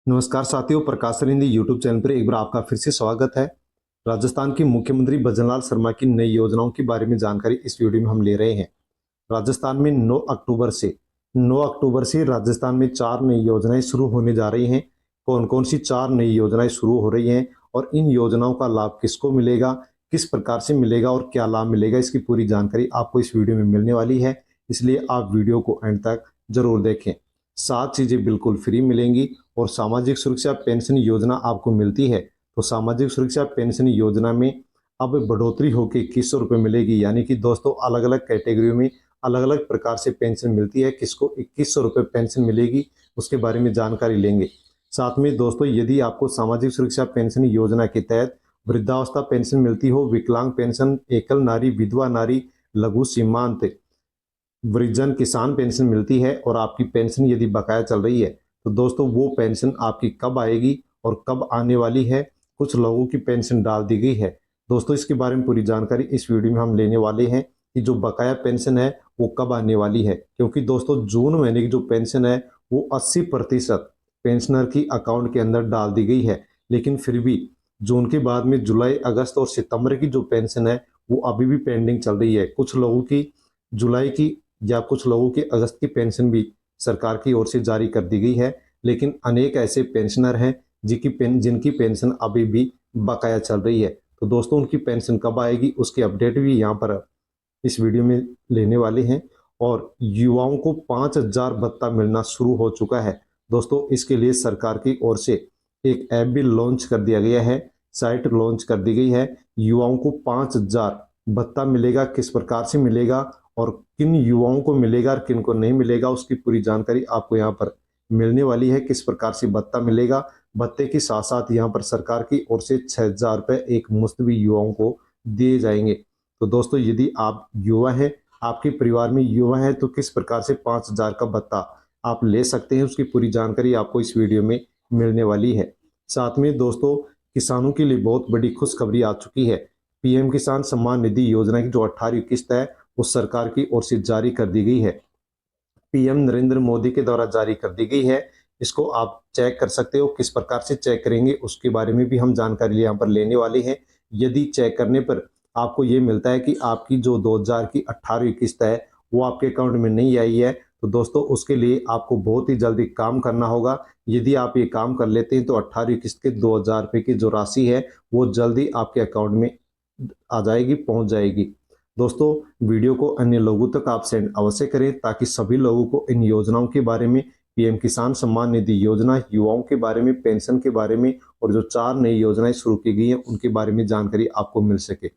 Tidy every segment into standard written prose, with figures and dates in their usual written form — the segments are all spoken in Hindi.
नमस्कार साथियों, प्रकाश सर हिंदी यूट्यूब चैनल पर एक बार आपका फिर से स्वागत है। राजस्थान के मुख्यमंत्री भजनलाल शर्मा की नई योजनाओं के बारे में जानकारी इस वीडियो में हम ले रहे हैं। राजस्थान में 9 अक्टूबर से राजस्थान में 4 नई योजनाएं शुरू होने जा रही हैं। कौन कौन सी 4 नई योजनाएं शुरू हो रही हैं और इन योजनाओं का लाभ किसको मिलेगा, किस प्रकार से मिलेगा और क्या लाभ मिलेगा, इसकी पूरी जानकारी आपको इस वीडियो में मिलने वाली है। इसलिए आप वीडियो को एंड तक जरूर देखें। 7 चीज़ें बिल्कुल फ्री मिलेंगी और सामाजिक सुरक्षा पेंशन योजना आपको मिलती है। तो सामाजिक सुरक्षा पेंशन योजना में अब बढ़ोतरी होकर 2100 रुपये मिलेगी। यानी कि दोस्तों अलग अलग कैटेगरियों में अलग अलग प्रकार से पेंशन मिलती है। किसको 2100 रुपये पेंशन मिलेगी उसके बारे में जानकारी लेंगे। साथ में दोस्तों यदि आपको सामाजिक सुरक्षा पेंशन योजना के तहत वृद्धावस्था पेंशन मिलती हो, विकलांग पेंशन, एकल नारी, विधवा नारी, लघु सीमांत, वृद्धजन किसान पेंशन मिलती है और आपकी पेंशन यदि बकाया चल रही है तो दोस्तों वो पेंशन आपकी कब आएगी और कब आने वाली है। कुछ लोगों की पेंशन डाल दी गई है। दोस्तों इसके बारे में पूरी जानकारी इस वीडियो में हम लेने वाले हैं कि जो बकाया पेंशन है वो कब आने वाली है। क्योंकि दोस्तों जून महीने की जो पेंशन है वो 80% पेंशनर की अकाउंट के अंदर डाल दी गई है। लेकिन फिर भी जून के बाद में जुलाई, अगस्त और सितंबर की जो पेंशन है वो अभी भी पेंडिंग चल रही है। कुछ लोगों की जुलाई की या कुछ लोगों की अगस्त की पेंशन भी सरकार की ओर से जारी कर दी गई है। लेकिन अनेक ऐसे पेंशनर हैं जिनकी पेंशन अभी भी बकाया चल रही है। तो दोस्तों उनकी पेंशन कब आएगी उसकी अपडेट भी यहाँ पर इस वीडियो में लेने वाले हैं। और युवाओं को 5000 भत्ता मिलना शुरू हो चुका है। दोस्तों इसके लिए सरकार की ओर से एक ऐप भी लॉन्च कर दिया गया है, साइट लॉन्च कर दी गई है। युवाओं को 5000 भत्ता मिलेगा, किस प्रकार से मिलेगा और किन युवाओं को मिलेगा और किन को नहीं मिलेगा उसकी पूरी जानकारी आपको यहाँ पर मिलने वाली है। किस प्रकार से भत्ता मिलेगा, भत्ते के साथ साथ यहाँ पर सरकार की ओर से 6000 रुपये एक मुश्त भी युवाओं को दिए जाएंगे। तो दोस्तों यदि आप युवा हैं, आपके परिवार में युवा है तो किस प्रकार से 5000 का भत्ता आप ले सकते हैं उसकी पूरी जानकारी आपको इस वीडियो में मिलने वाली है। साथ में दोस्तों किसानों के लिए बहुत बड़ी खुशखबरी आ चुकी है। पीएम किसान सम्मान निधि योजना की जो 18वीं किस्त है वो सरकार की ओर से जारी कर दी गई है। पीएम नरेंद्र मोदी के द्वारा जारी कर दी गई है। इसको आप चेक कर सकते हो। किस प्रकार से चेक करेंगे उसके बारे में भी हम जानकारी यहाँ पर लेने वाले हैं। यदि चेक करने पर आपको ये मिलता है कि आपकी जो 2000 की 18वीं किस्त है वो आपके अकाउंट में नहीं आई है तो दोस्तों उसके लिए आपको बहुत ही जल्दी काम करना होगा। यदि आप ये काम कर लेते हैं तो 18वीं किस्त के 2000 रुपये की जो राशि है वो जल्दी आपके अकाउंट में आ जाएगी, पहुंच जाएगी। दोस्तों वीडियो को अन्य लोगों तक आप सेंड अवश्य करें ताकि सभी लोगों को इन योजनाओं के बारे में, पीएम किसान सम्मान निधि योजना, युवाओं के बारे में, पेंशन के बारे में और जो 4 नई योजनाएं शुरू की गई हैं उनके बारे में जानकारी आपको मिल सके।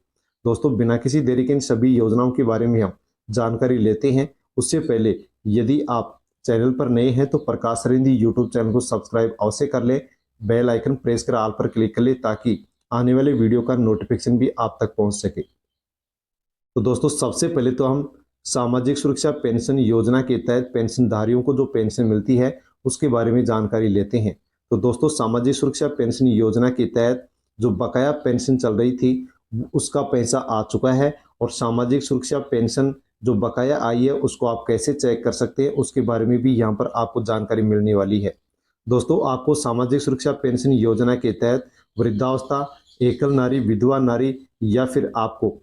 दोस्तों बिना किसी देरी के इन सभी योजनाओं के बारे में हम जानकारी लेते हैं। उससे पहले यदि आप चैनल पर नए हैं तो प्रकाश सर हिंदी यूट्यूब चैनल को सब्सक्राइब अवश्य कर ले, बेल आइकन प्रेस कर ऑल पर क्लिक कर ले ताकि आने वाले वीडियो का नोटिफिकेशन भी आप तक पहुंच सके। तो दोस्तों सबसे पहले तो हम सामाजिक सुरक्षा पेंशन योजना के तहत पेंशनधारियों को जो पेंशन मिलती है उसके बारे में जानकारी लेते हैं। तो दोस्तों सामाजिक सुरक्षा पेंशन योजना के तहत जो बकाया पेंशन चल रही थी उसका पैसा आ चुका है और सामाजिक सुरक्षा पेंशन जो बकाया आई है उसको आप कैसे चेक कर सकते हैं उसके बारे में भी यहाँ पर आपको जानकारी मिलने वाली है। दोस्तों आपको सामाजिक सुरक्षा पेंशन योजना के तहत वृद्धावस्था, एकल नारी, विधवा नारी या फिर आपको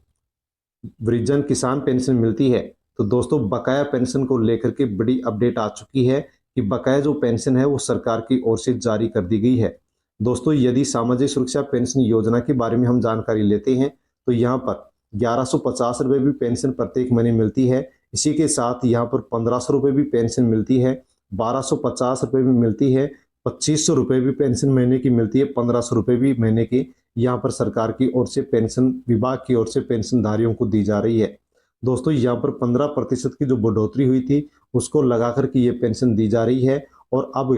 वृद्धजन किसान पेंशन मिलती है। तो दोस्तों बकाया पेंशन को लेकर के बड़ी अपडेट आ चुकी है कि बकाया जो पेंशन है वो सरकार की ओर से जारी कर दी गई है। दोस्तों यदि सामाजिक सुरक्षा पेंशन योजना के बारे में हम जानकारी लेते हैं तो यहाँ पर 1150 रुपये भी पेंशन प्रत्येक महीने मिलती है। इसी के साथ यहाँ पर 1500 रुपये भी पेंशन मिलती है, 1250 रुपये भी मिलती है, 2500 रुपये भी पेंशन महीने की मिलती है, 1500 रुपये भी महीने की यहाँ पर सरकार की ओर से पेंशन विभाग की ओर से पेंशनधारियों को दी जा रही है। दोस्तों यहाँ पर 15% की जो बढ़ोतरी हुई थी उसको लगाकर के ये पेंशन दी जा रही है और अब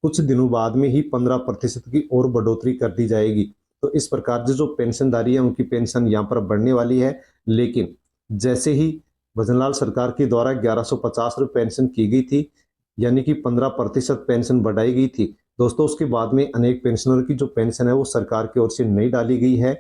कुछ दिनों बाद में ही 15% की और बढ़ोतरी कर दी जाएगी। तो इस प्रकार से जो पेंशनधारी है उनकी पेंशन यहाँ पर बढ़ने वाली है। लेकिन जैसे ही भजनलाल सरकार के द्वारा 1150 रुपये पेंशन की गई थी यानी कि 15% पेंशन बढ़ाई गई थी दोस्तों, उसके बाद में अनेक पेंशनर की जो पेंशन है वो सरकार की ओर से नहीं डाली गई है।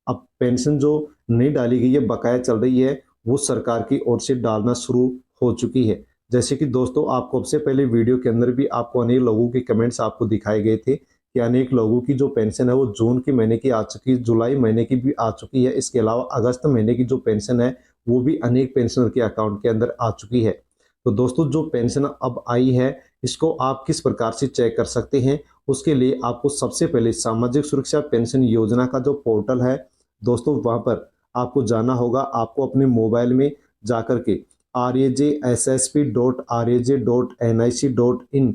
अब पेंशन जो नहीं डाली गई है, बकाया चल रही है, वो सरकार की ओर से डालना शुरू हो चुकी है। जैसे कि दोस्तों आपको सबसे पहले वीडियो के अंदर भी आपको अनेक लोगों के कमेंट्स आपको दिखाए गए थे कि अनेक लोगों की जो पेंशन है वो जून के महीने की आ चुकी है, जुलाई महीने की भी आ चुकी है। इसके अलावा अगस्त महीने की जो पेंशन है वो भी अनेक पेंशनर के अकाउंट के अंदर आ चुकी है। तो दोस्तों जो पेंशन अब आई है इसको आप किस प्रकार से चेक कर सकते हैं, उसके लिए आपको सबसे पहले सामाजिक सुरक्षा पेंशन योजना का जो पोर्टल है दोस्तों वहां पर आपको जाना होगा। आपको अपने मोबाइल में जाकर के rajssp.raj.nic.in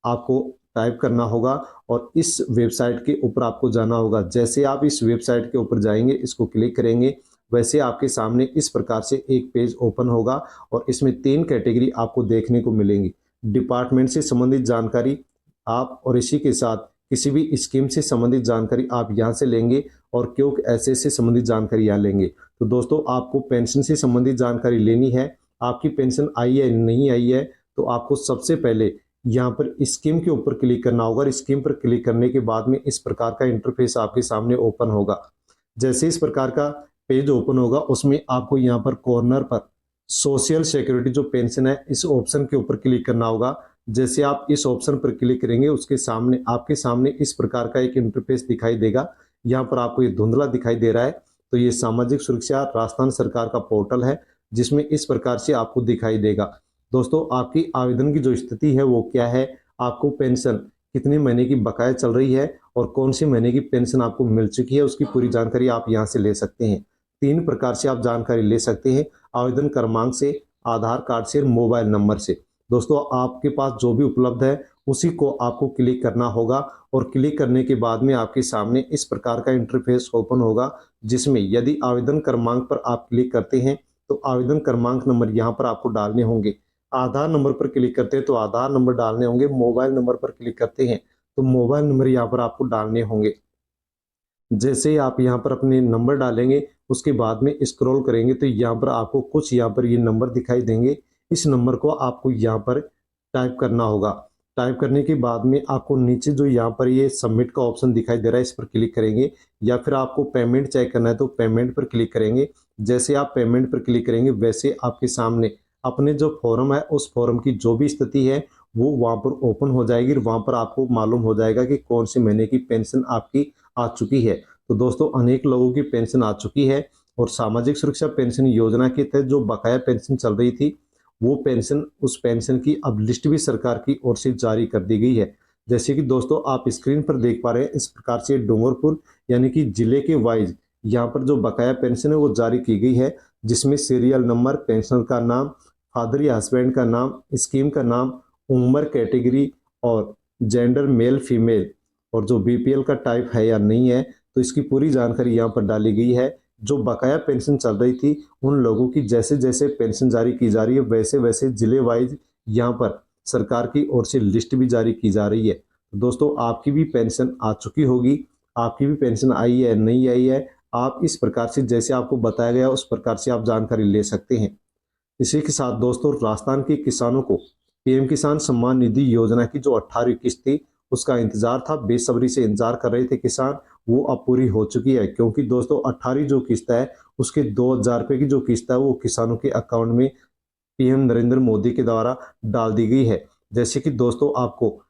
आपको टाइप करना होगा और इस वेबसाइट के ऊपर आपको जाना होगा। जैसे आप इस वेबसाइट के ऊपर जाएंगे, इसको क्लिक करेंगे, वैसे आपके सामने इस प्रकार से एक पेज ओपन होगा और इसमें 3 कैटेगरी आपको देखने को मिलेंगी। डिपार्टमेंट से संबंधित जानकारी आप और इसी के साथ किसी भी स्कीम से संबंधित जानकारी आप यहाँ से लेंगे और क्यों ऐसे से संबंधित जानकारी यहाँ लेंगे। तो दोस्तों आपको पेंशन से संबंधित जानकारी लेनी है, आपकी पेंशन आई है नहीं आई है, तो आपको सबसे पहले यहाँ पर स्कीम के ऊपर क्लिक करना होगा। स्कीम पर क्लिक करने के बाद में इस प्रकार का इंटरफेस आपके सामने ओपन होगा। जैसे इस प्रकार का पेज ओपन होगा उसमें आपको यहाँ पर कॉर्नर पर सोशल सिक्योरिटी जो पेंशन है इस ऑप्शन के ऊपर क्लिक करना होगा। जैसे आप इस ऑप्शन पर क्लिक करेंगे उसके सामने आपके सामने इस प्रकार का एक इंटरफेस दिखाई देगा। यहाँ पर आपको ये धुंधला दिखाई दे रहा है, तो ये सामाजिक सुरक्षा राजस्थान सरकार का पोर्टल है जिसमें इस प्रकार से आपको दिखाई देगा। दोस्तों आपकी आवेदन की जो स्थिति है वो क्या है, आपको पेंशन कितने महीने की बकाया चल रही है और कौन सी महीने की पेंशन आपको मिल चुकी है, उसकी पूरी जानकारी आप यहाँ से ले सकते हैं। 3 प्रकार से आप जानकारी ले सकते हैं, आवेदन क्रमांक से, आधार कार्ड से, मोबाइल नंबर से। दोस्तों आपके पास जो भी उपलब्ध है उसी को आपको क्लिक करना होगा और क्लिक करने के बाद में आपके सामने इस प्रकार का इंटरफेस ओपन होगा जिसमें यदि आवेदन क्रमांक पर आप क्लिक करते हैं तो आवेदन क्रमांक नंबर यहाँ पर आपको डालने होंगे। आधार नंबर पर क्लिक करते हैं तो आधार नंबर डालने होंगे। मोबाइल नंबर पर क्लिक करते हैं तो मोबाइल नंबर यहाँ पर आपको डालने होंगे। जैसे ही आप यहाँ पर अपने नंबर डालेंगे उसके बाद में स्क्रॉल करेंगे तो यहाँ पर आपको कुछ यहाँ पर ये नंबर दिखाई देंगे। इस नंबर को आपको यहाँ पर टाइप करना होगा। टाइप करने के बाद में आपको नीचे जो यहाँ पर ये सबमिट का ऑप्शन दिखाई दे रहा है इस पर क्लिक करेंगे, या फिर आपको पेमेंट चेक करना है तो पेमेंट पर क्लिक करेंगे। जैसे आप पेमेंट पर क्लिक करेंगे वैसे आपके सामने अपने जो फॉर्म है उस फॉर्म की जो भी स्थिति है वो वहाँ पर ओपन हो जाएगी और वहाँ पर आपको मालूम हो जाएगा कि कौन से महीने की पेंशन आपकी आ चुकी है। तो दोस्तों अनेक लोगों की पेंशन आ चुकी है और सामाजिक सुरक्षा पेंशन योजना के तहत जो बकाया पेंशन चल रही थी वो पेंशन, उस पेंशन की अब लिस्ट भी सरकार की ओर से जारी कर दी गई है। जैसे कि दोस्तों आप स्क्रीन पर देख पा रहे हैं इस प्रकार से डूंगरपुर यानी कि जिले के वाइज यहाँ पर जो बकाया पेंशन है वो जारी की गई है, जिसमें सीरियल नंबर, पेंशनर का नाम, फादर या हस्बैंड का नाम, स्कीम का नाम, उम्र, कैटेगरी और जेंडर मेल फीमेल और जो बीपीएल का टाइप है या नहीं है, तो इसकी पूरी जानकारी यहाँ पर डाली गई है। जो बकाया पेंशन चल रही थी उन लोगों की जैसे जैसे पेंशन जारी की जा रही है वैसे वैसे जिले वाइज यहाँ पर सरकार की ओर से लिस्ट भी जारी की जा रही है। तो दोस्तों आपकी भी पेंशन आ चुकी होगी, आपकी भी पेंशन आई है नहीं आई है, आप इस प्रकार से जैसे आपको बताया गया उस प्रकार से आप जानकारी ले सकते हैं। इसी के साथ दोस्तों राजस्थान के किसानों को पीएम किसान सम्मान निधि योजना की जो 18वीं किस्त थी उसका इंतजार था, बेसब्री से इंतजार कर रहे थे किसान, वो अब पूरी हो चुकी है। क्योंकि दोस्तों 18वीं जो किस्त है उसके 2000 रुपये की जो किस्त है वो किसानों के अकाउंट में पीएम नरेंद्र मोदी के द्वारा डाल दी गई है। जैसे कि दोस्तों आपको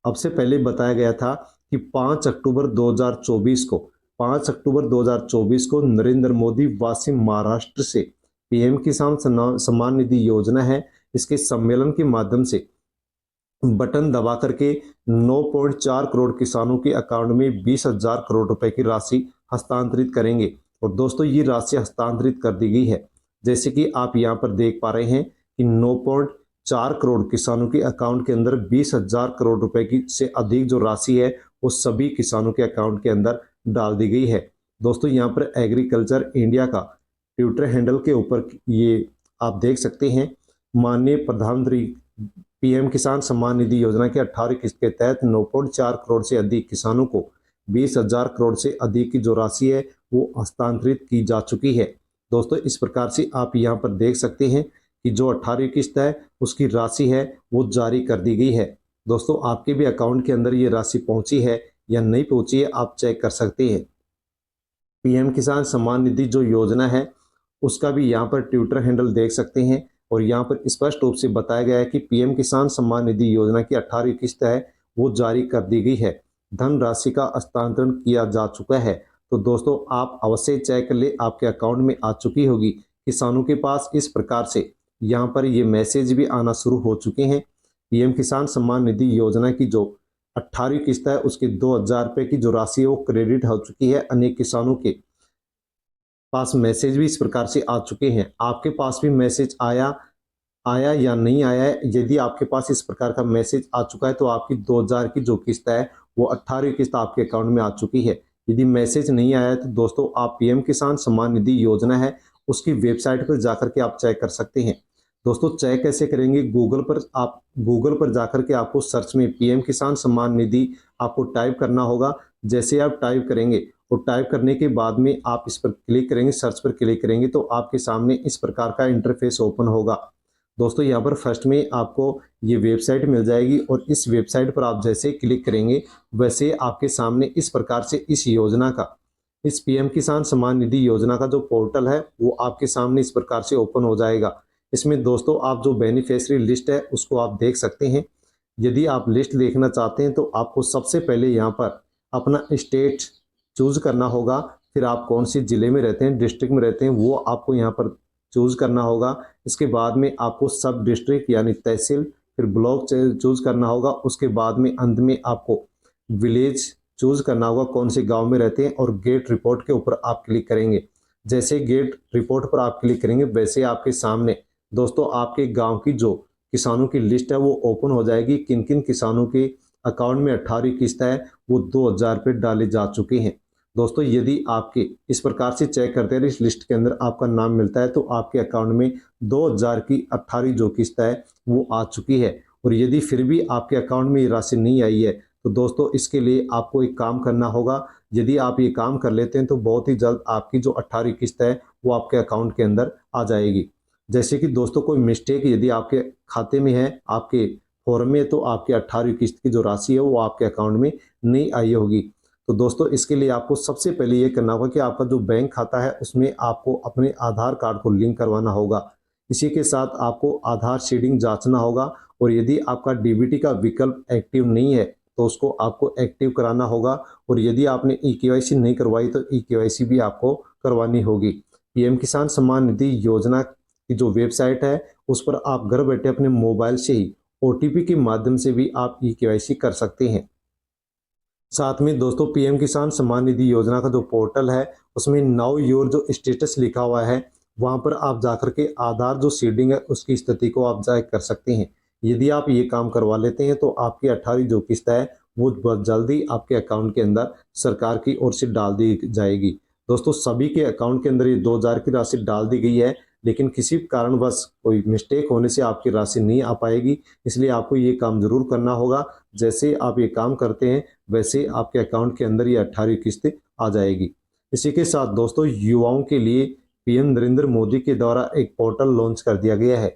अब से पहले बताया गया था कि 5 अक्टूबर 2024 को 5 अक्टूबर 2024 को नरेंद्र मोदी वासिम महाराष्ट्र से पीएम किसान सम्मान निधि योजना है इसके सम्मेलन के माध्यम से बटन दबा करके 9.4 करोड़ किसानों के अकाउंट में 20,000 करोड़ रुपए की राशि हस्तांतरित करेंगे। और दोस्तों ये राशि हस्तांतरित कर दी गई है। जैसे कि आप यहाँ पर देख पा रहे हैं कि 9.4 करोड़ किसानों के अकाउंट के अंदर 20,000 करोड़ रुपए की से अधिक जो राशि है वो सभी किसानों के अकाउंट के अंदर डाल दी गई है। दोस्तों यहाँ पर एग्रीकल्चर इंडिया का ट्विटर हैंडल के ऊपर ये आप देख सकते हैं, माननीय प्रधानमंत्री पीएम किसान सम्मान निधि योजना की 18वीं किस्त के तहत 9.4 करोड़ से अधिक किसानों को 20,000 करोड़ से अधिक की जो राशि है वो हस्तांतरित की जा चुकी है। दोस्तों इस प्रकार से आप यहाँ पर देख सकते हैं कि जो 18वीं किस्त है उसकी राशि है वो जारी कर दी गई है। दोस्तों आपके भी अकाउंट के अंदर ये राशि पहुंची है या नहीं पहुंची है आप चेक कर सकते हैं। पीएम किसान सम्मान निधि जो योजना है उसका भी यहाँ पर ट्विटर हैंडल देख सकते हैं, और यहाँ पर स्पष्ट रूप से बताया गया है कि पीएम किसान सम्मान निधि योजना की 18वीं किस्त है वो जारी कर दी गई है। धनराशि का हस्तांतरण किया जा चुका है। तो दोस्तों आप अवश्य चेक कर ले, आपके अकाउंट में आ चुकी होगी। किसानों के पास इस प्रकार से यहाँ पर ये मैसेज भी आना शुरू हो चुके हैं। पीएम किसान सम्मान निधि योजना की जो 18वीं किस्त है उसके 2000 रुपये की जो राशि है वो क्रेडिट हो चुकी है। अनेक किसानों के पास मैसेज भी इस प्रकार से आ चुके हैं। आपके पास भी मैसेज आया आया या नहीं आया है? यदि आपके पास इस प्रकार का मैसेज आ चुका है तो आपकी 2000 की जो किस्त है वो 18वीं किस्त आपके अकाउंट में आ चुकी है। यदि मैसेज नहीं आया है तो दोस्तों आप पीएम किसान सम्मान निधि योजना है उसकी वेबसाइट पर जाकर के आप चेक कर सकते हैं। दोस्तों चेक कैसे करेंगे? गूगल पर जाकर के आपको सर्च में पीएम किसान सम्मान निधि आपको टाइप करना होगा। जैसे आप टाइप करेंगे और टाइप करने के बाद में आप इस पर क्लिक करेंगे, सर्च पर क्लिक करेंगे तो आपके सामने इस प्रकार का इंटरफेस ओपन होगा। दोस्तों यहाँ पर फर्स्ट में आपको ये वेबसाइट मिल जाएगी और इस वेबसाइट पर आप जैसे क्लिक करेंगे वैसे आपके सामने इस प्रकार से इस योजना का, इस पीएम किसान सम्मान निधि योजना का जो पोर्टल है वो आपके सामने इस प्रकार से ओपन हो जाएगा। इसमें दोस्तों आप जो बेनिफिशियरी लिस्ट है उसको आप देख सकते हैं। यदि आप लिस्ट देखना चाहते हैं तो आपको सबसे पहले यहाँ पर अपना स्टेट चूज करना होगा। फिर आप कौन सी जिले में रहते हैं, डिस्ट्रिक्ट में रहते हैं, वो आपको यहाँ पर चूज करना होगा। इसके बाद में आपको सब डिस्ट्रिक्ट यानी तहसील, फिर ब्लॉक चूज करना होगा। उसके बाद में अंत में आपको विलेज चूज करना होगा, कौन से गांव में रहते हैं, और गेट रिपोर्ट के ऊपर आप क्लिक करेंगे। जैसे गेट रिपोर्ट पर आप क्लिक करेंगे वैसे आपके सामने दोस्तों आपके गांव की जो किसानों की लिस्ट है वो ओपन हो जाएगी। किन किन किसानों के अकाउंट में 18वीं किस्त है वो 2000 रुपये डाले जा चुके हैं। दोस्तों यदि आपके इस प्रकार से चेक करते हैं इस लिस्ट के अंदर आपका नाम मिलता है तो आपके अकाउंट में 2000 की 18वीं जो किस्त है वो आ चुकी है। और यदि फिर भी आपके अकाउंट में ये राशि नहीं आई है तो दोस्तों इसके लिए आपको एक काम करना होगा। यदि आप ये काम कर लेते हैं तो बहुत ही जल्द आपकी जो 18वीं किस्त है वो आपके अकाउंट के अंदर आ जाएगी। जैसे कि दोस्तों कोई मिस्टेक यदि आपके खाते में है, आपके फॉर्म में, तो आपकी 18वीं किस्त की जो राशि है वो आपके अकाउंट में नहीं आई होगी। तो दोस्तों इसके लिए आपको सबसे पहले ये करना होगा कि आपका जो बैंक खाता है उसमें आपको अपने आधार कार्ड को लिंक करवाना होगा। इसी के साथ आपको आधार सीडिंग जांचना होगा और यदि आपका डीबीटी का विकल्प एक्टिव नहीं है तो उसको आपको एक्टिव कराना होगा। और यदि आपने ई-केवाईसी नहीं करवाई तो ई-केवाईसी भी आपको करवानी होगी। पीएम किसान सम्मान निधि योजना की जो वेबसाइट है उस पर आप घर बैठे अपने मोबाइल से ही ओटीपी के माध्यम से भी आप ई-केवाईसी कर सकते हैं। साथ में दोस्तों पीएम किसान सम्मान निधि योजना का जो पोर्टल है उसमें नाउ योर जो स्टेटस लिखा हुआ है वहां पर आप जाकर के आधार जो सीडिंग है उसकी स्थिति को आप चेक कर सकते हैं। यदि आप ये काम करवा लेते हैं तो आपकी 18वीं जो किस्त है वो बहुत जल्दी आपके अकाउंट के अंदर सरकार की ओर से डाल दी जाएगी। दोस्तों सभी के अकाउंट के अंदर ये 2000 की राशि डाल दी गई है, लेकिन किसी कारणवश कोई मिस्टेक होने से आपकी राशि नहीं आ पाएगी। इसलिए आपको ये काम जरूर करना होगा। जैसे आप ये काम करते हैं वैसे आपके अकाउंट के अंदर ये 18वीं किस्त आ जाएगी। इसी के साथ दोस्तों युवाओं के लिए पीएम नरेंद्र मोदी के द्वारा एक पोर्टल लॉन्च कर दिया गया है।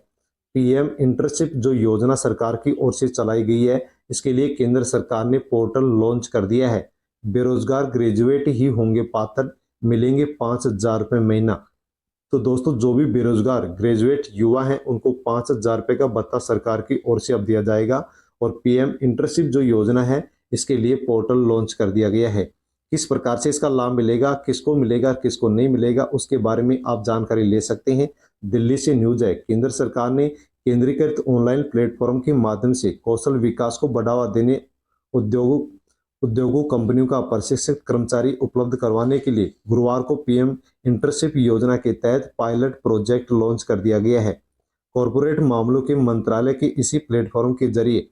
पीएम इंटर्नशिप जो योजना सरकार की ओर से चलाई गई है इसके लिए केंद्र सरकार ने पोर्टल लॉन्च कर दिया है। बेरोजगार ग्रेजुएट ही होंगे पात्र, मिलेंगे 5000 रुपये महीना। तो दोस्तों जो भी बेरोजगार ग्रेजुएट युवा हैं उनको 5000 रुपये का भत्ता सरकार की ओर से अब दिया जाएगा। और पीएम इंटर्नशिप जो योजना है इसके लिए पोर्टल लॉन्च कर दिया गया है। किस प्रकार से इसका लाभ मिलेगा, किसको मिलेगा, किसको नहीं मिलेगा, उसके बारे में आप जानकारी ले सकते हैं। दिल्ली से न्यूज है, केंद्र सरकार ने केंद्रीकृत ऑनलाइन प्लेटफॉर्म के माध्यम से कौशल विकास को बढ़ावा देने उद्योगों कंपनियों का प्रशिक्षित कर्मचारी उपलब्ध करवाने के लिए गुरुवार को पीएम इंटर्नशिप योजना के तहत पायलट प्रोजेक्ट लॉन्च कर दिया गया है। कॉरपोरेट मामलों के मंत्रालय के इसी प्लेटफॉर्म के जरिए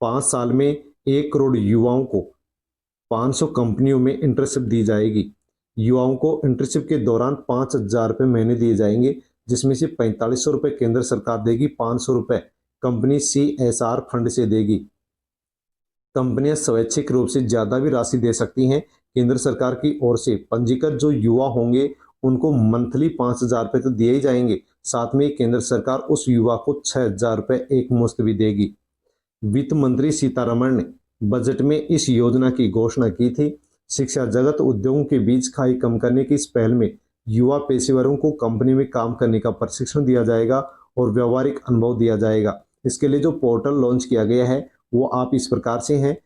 5 साल में 1 करोड़ युवाओं को 500 कंपनियों में इंटर्नशिप दी जाएगी। युवाओं को इंटर्नशिप के दौरान 5000 रुपये महीने दिए जाएंगे, जिसमें से 4500 रुपये केंद्र सरकार देगी, 500 रुपये कंपनी CSR फंड से देगी। कंपनियां स्वैच्छिक रूप से ज़्यादा भी राशि दे सकती हैं। केंद्र सरकार की ओर से पंजीकृत जो युवा होंगे उनको मंथली 5000 रुपये तो दिए ही जाएंगे, साथ में केंद्र सरकार उस युवा को 6000 रुपये एक मुश्त भी देगी। वित्त मंत्री सीतारमण ने बजट में इस योजना की घोषणा की थी। शिक्षा जगत उद्योगों के बीच खाई कम करने की इस पहल में युवा पेशेवरों को कंपनी में काम करने का प्रशिक्षण दिया जाएगा और व्यवहारिक अनुभव दिया जाएगा। इसके लिए जो पोर्टल लॉन्च किया गया है वो आप इस प्रकार से हैं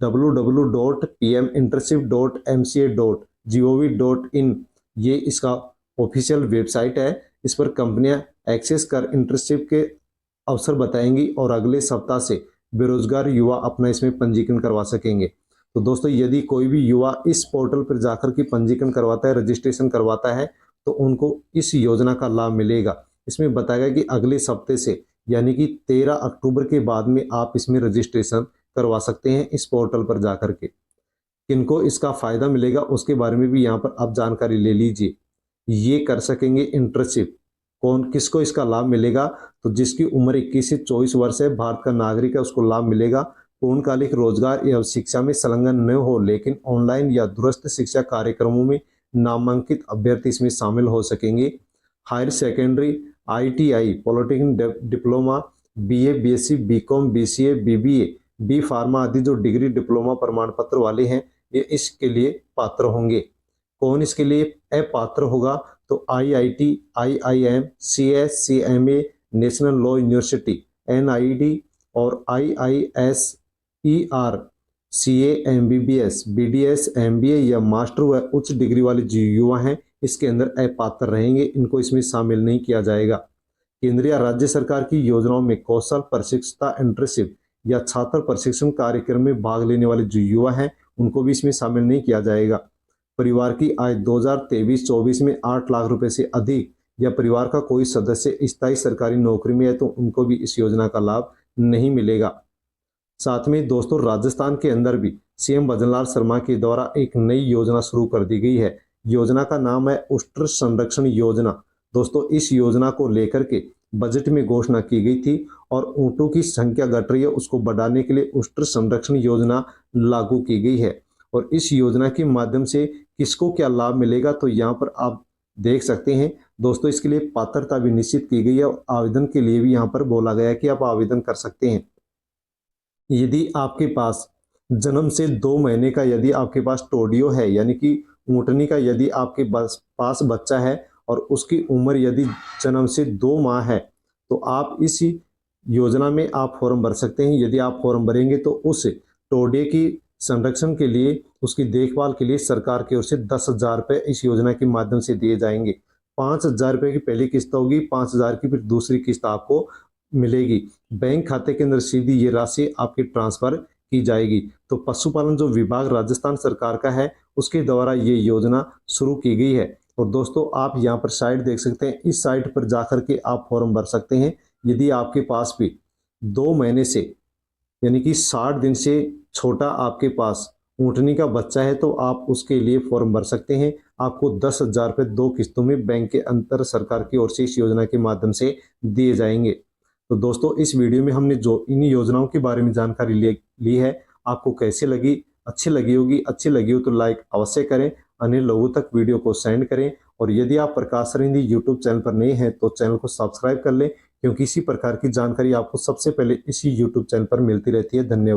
www.pminternship.mca.gov.in, ये इसका ऑफिशियल वेबसाइट है। इस पर कंपनियां एक्सेस कर इंटर्नशिप के अवसर बताएंगी और अगले सप्ताह से बेरोजगार युवा अपना इसमें पंजीकरण करवा सकेंगे। तो दोस्तों यदि कोई भी युवा इस पोर्टल पर जाकर के पंजीकरण करवाता है, रजिस्ट्रेशन करवाता है, तो उनको इस योजना का लाभ मिलेगा। इसमें बताया गया कि अगले सप्ताह से यानी कि 13 अक्टूबर के बाद में आप इसमें रजिस्ट्रेशन करवा सकते हैं इस पोर्टल पर जाकर के। किनको इसका फायदा मिलेगा उसके बारे में भी यहाँ पर आप जानकारी ले लीजिए। ये कर सकेंगे इंटर्नशिप, कौन किसको इसका लाभ मिलेगा, तो जिसकी उम्र 21 से 24 वर्ष है, भारत का नागरिक है, उसको लाभ मिलेगा। पूर्णकालिक रोजगार या शिक्षा में संलग्न न हो लेकिन ऑनलाइन या दूरस्थ शिक्षा कार्यक्रमों में नामांकित अभ्यर्थी इसमें शामिल हो सकेंगे। Higher secondary, ITI, polytechnic diploma, BA, BSc, BCom, BCA, BBA, B pharma आदि जो डिग्री डिप्लोमा प्रमाण पत्र वाले हैं ये इसके लिए पात्र होंगे। कौन इसके लिए अपात्र होगा, तो IIT, IIM, CS, CMA, national law university, NID और IISER, CA, MBBS, BDS, MBA या मास्टर व उच्च डिग्री वाले जो युवा हैं इसके अंदर अपात्र रहेंगे, इनको इसमें शामिल नहीं किया जाएगा। केंद्रीय या राज्य सरकार की योजनाओं में कौशल प्रशिक्षता इंटर्नशिप या छात्र प्रशिक्षण कार्यक्रम में भाग लेने वाले जो युवा हैं उनको भी इसमें शामिल नहीं किया जाएगा। परिवार की आय 2023-24 में 8 लाख रुपए से अधिक या परिवार का कोई सदस्य स्थायी सरकारी नौकरी में है तो उनको भी इस योजना का लाभ नहीं मिलेगा। साथ में दोस्तों राजस्थान के अंदर भी CM भजनलाल शर्मा के द्वारा एक नई योजना शुरू कर दी गई है। योजना का नाम है उष्ट्र संरक्षण योजना। दोस्तों इस योजना को लेकर के बजट में घोषणा की गई थी और ऊंटों की संख्या घट रही है, उसको बढ़ाने के लिए उष्ट्र संरक्षण योजना लागू की गई है। और इस योजना के माध्यम से किसको क्या लाभ मिलेगा, तो यहाँ पर आप देख सकते हैं दोस्तों। इसके लिए पात्रता भी निश्चित की गई है और आवेदन के लिए भी यहाँ पर बोला गया है कि आप आवेदन कर सकते हैं। यदि आपके पास जन्म से 2 महीने का यदि आपके पास टोडियो है यानी कि ऊँटनी का यदि आपके पास बच्चा है और उसकी उम्र यदि जन्म से 2 माह है तो आप इस योजना में आप फॉर्म भर सकते हैं। यदि आप फॉर्म भरेंगे तो उस टोडे की संरक्षण के लिए, उसकी देखभाल के लिए सरकार की ओर से 10,000 रुपये इस योजना के माध्यम से दिए जाएंगे। 5,000 रुपये की पहली किस्त होगी, 5,000 की फिर दूसरी किस्त आपको मिलेगी। बैंक खाते के अंदर सीधी ये राशि आपकी ट्रांसफर की जाएगी। तो पशुपालन जो विभाग राजस्थान सरकार का है उसके द्वारा ये योजना शुरू की गई है। और दोस्तों आप यहाँ पर साइट देख सकते हैं, इस साइट पर जाकर के आप फॉर्म भर सकते हैं। यदि आपके पास भी 2 महीने से यानी कि 60 दिन से छोटा आपके पास ऊँटनी का बच्चा है तो आप उसके लिए फॉर्म भर सकते हैं। आपको 10,000 रुपये 2 किस्तों में बैंक के अंतर सरकार की ओर से इस योजना के माध्यम से दिए जाएंगे। तो दोस्तों इस वीडियो में हमने जो इन योजनाओं के बारे में जानकारी ली है, आपको कैसे लगी? अच्छी लगी होगी, अच्छी लगी हो तो लाइक अवश्य करें, अन्य लोगों तक वीडियो को सेंड करें। और यदि आप प्रकाश सर हिंदी यूट्यूब चैनल पर नए हैं तो चैनल को सब्सक्राइब कर लें, क्योंकि इसी प्रकार की जानकारी आपको सबसे पहले इसी यूट्यूब चैनल पर मिलती रहती है। धन्यवाद।